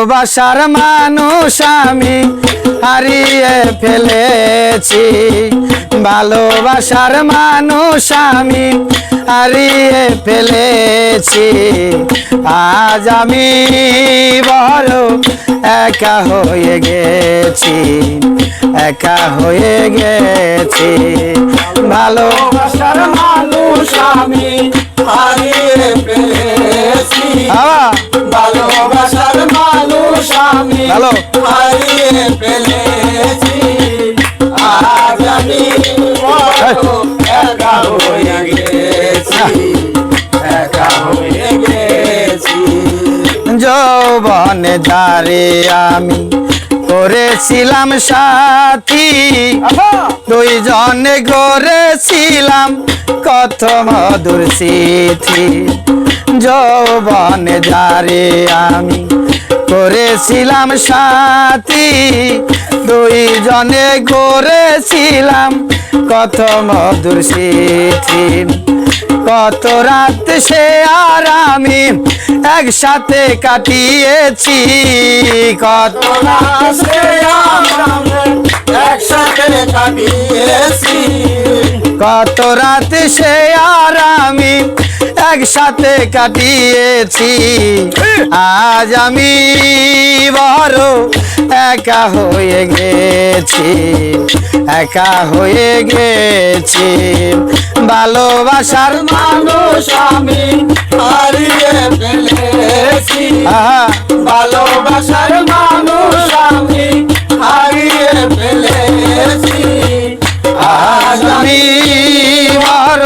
ভালোবাসার মানুষ আমি হারিয়ে ফেলেছি, ভালোবাসার মানুষ আমি হারিয়ে ফেলেছি। আজ আমি বড় একা হয়ে গেছি, একা হয়ে গেছি। ভালোবাসার মানুষ আমি হারিয়ে ফেলেছি, ভালোবাসার মানুষ আমি হারিয়ে ফেলেছি। আজ আমি একা হয়ে গেছি, একা হয়ে গেছি। যৌবনে যারে আমি করেছিলাম সাথী, দুইজনে গড়েছিলাম কত মধুর স্মৃতি। যৌবনে যারে আমি করেছিলাম সাথী, দুইজনে গড়েছিলাম কত মধুর স্মৃতি। কত রাত সে আর আমি একসাথে কাটিয়েছি, কত রাত সে আমরা একসাথে কাটিয়েছি, কত রাত সে আর আমি একসাথে কাটিয়েছি। আজ আমি বড় একা হয়ে গেছি, একা হয়ে গেছি। ভালোবাসার মানুষ আমি হারিয়ে ফেলেছি, ভালোবাসার মানুষ আমি হারিয়ে ফেলেছি। আজ আমি বড়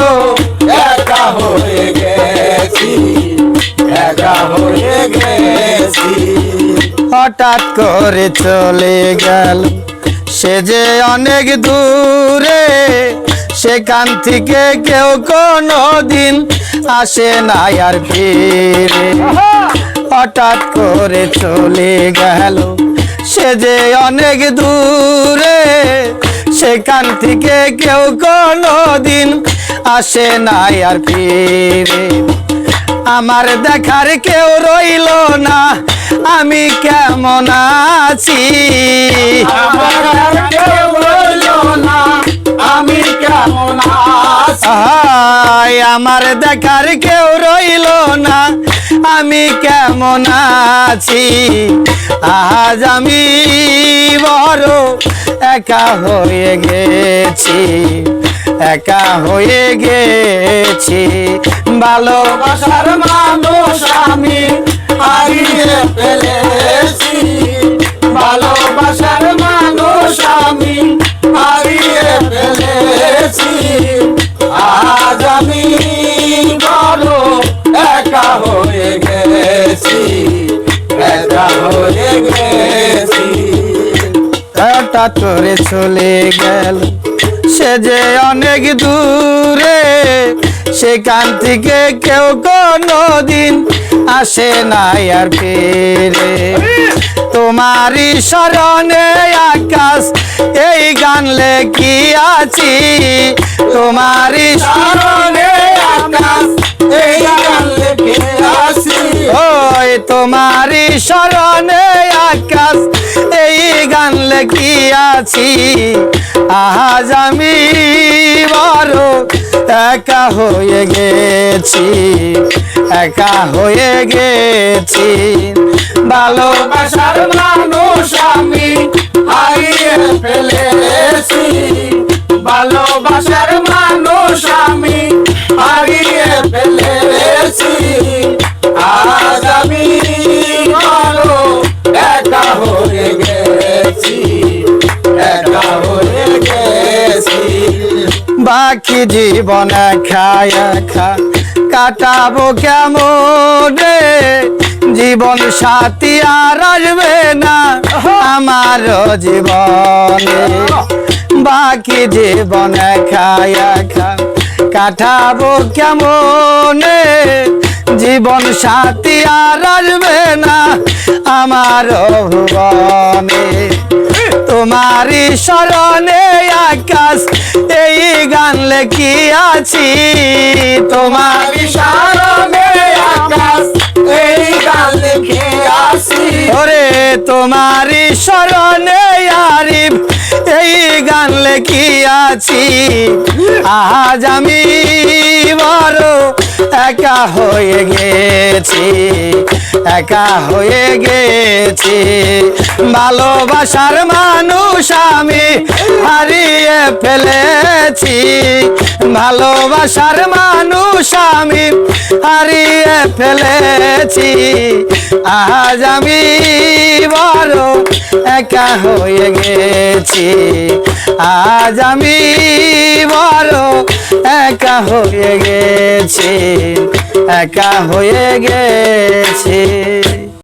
একা হয়ে গেছি, একা হয়ে গেছি। হঠাৎ করে চলে গেল সে যে অনেক দূরে, সেখান থেকে কেউ কোনো দিন আসে না আর ফিরে। হঠাৎ করে চলে গেল সে যে অনেক দূরে, সেখান থেকে কেউ কোনো দিন আসে না আর ফিরে। আমার দেখার কেউ রইল না, আমি কেমন আছি, আমার কেউ রইল না, আমি কেমন আছি। আমার দেখার কেউ রইল না, আমি কেমন আছি। আজ আমি বড় একা হয়ে গেছি, একা হয়ে গেছি। ভালোবাসার মানুষ আমি হারিয়ে ফেলেছি, ভালোবাসার মানুষ আমি হারিয়ে ফেলেছি। আজ আমি বড় একা হয়ে গেছি, একা হয়ে গেছি। হঠাৎ করে চলে গেল সে যে অনেক দূরে, সেখান থেকে কেউ কোনো দিন আসে না আর ফিরে। তোমারই স্মরণে আকাশ এই গান লেখিয়াছি, তোমারই স্মরণে আকাশ এই গান লেখিয়াছি। ওই তোমারই স্মরণে আকাশ এই গান লেখিয়াছি। আজ আমি বড় একা হয়ে গেছি, একা হয়ে গেছি। ভালোবাসার মানুষ আমি হারিয়ে ফেলেছি, ভালোবাসার মানুষ আমি হারিয়ে ফেলেছি। আজ আমি বড় একা হয়ে গেছি, একা হয়ে গেছি। বাকি জীবন একা একা কাটাবো কেমন রে, জীবন সাথী আর আসবে না আমার জীবনে। বাকি জীবন একা একা কাটাবো কেমন, জীবন সাথী আর আসবে না আমার ভুবনে। তোমারই স্মরণে আকাশ এই গান লেখিয়াছি তোমার বিশারণে আকাশ এই গান লিখে আসি ওরে তোমারি শরণে আরিফ এই গান লেখিয়াছি আজ আমি বড় একা হয়ে গেছি একা হয়ে গেছি ভালোবাসার মানুষ আমি হারিয়ে ফেলেছি ভালোবাসার মানুষ আমি হারিয়ে ফেলেছি আজ আমি বড় একা হয়ে গেছি আজ আমি বড় একা হয়ে গেছি একা হয়ে গেছি।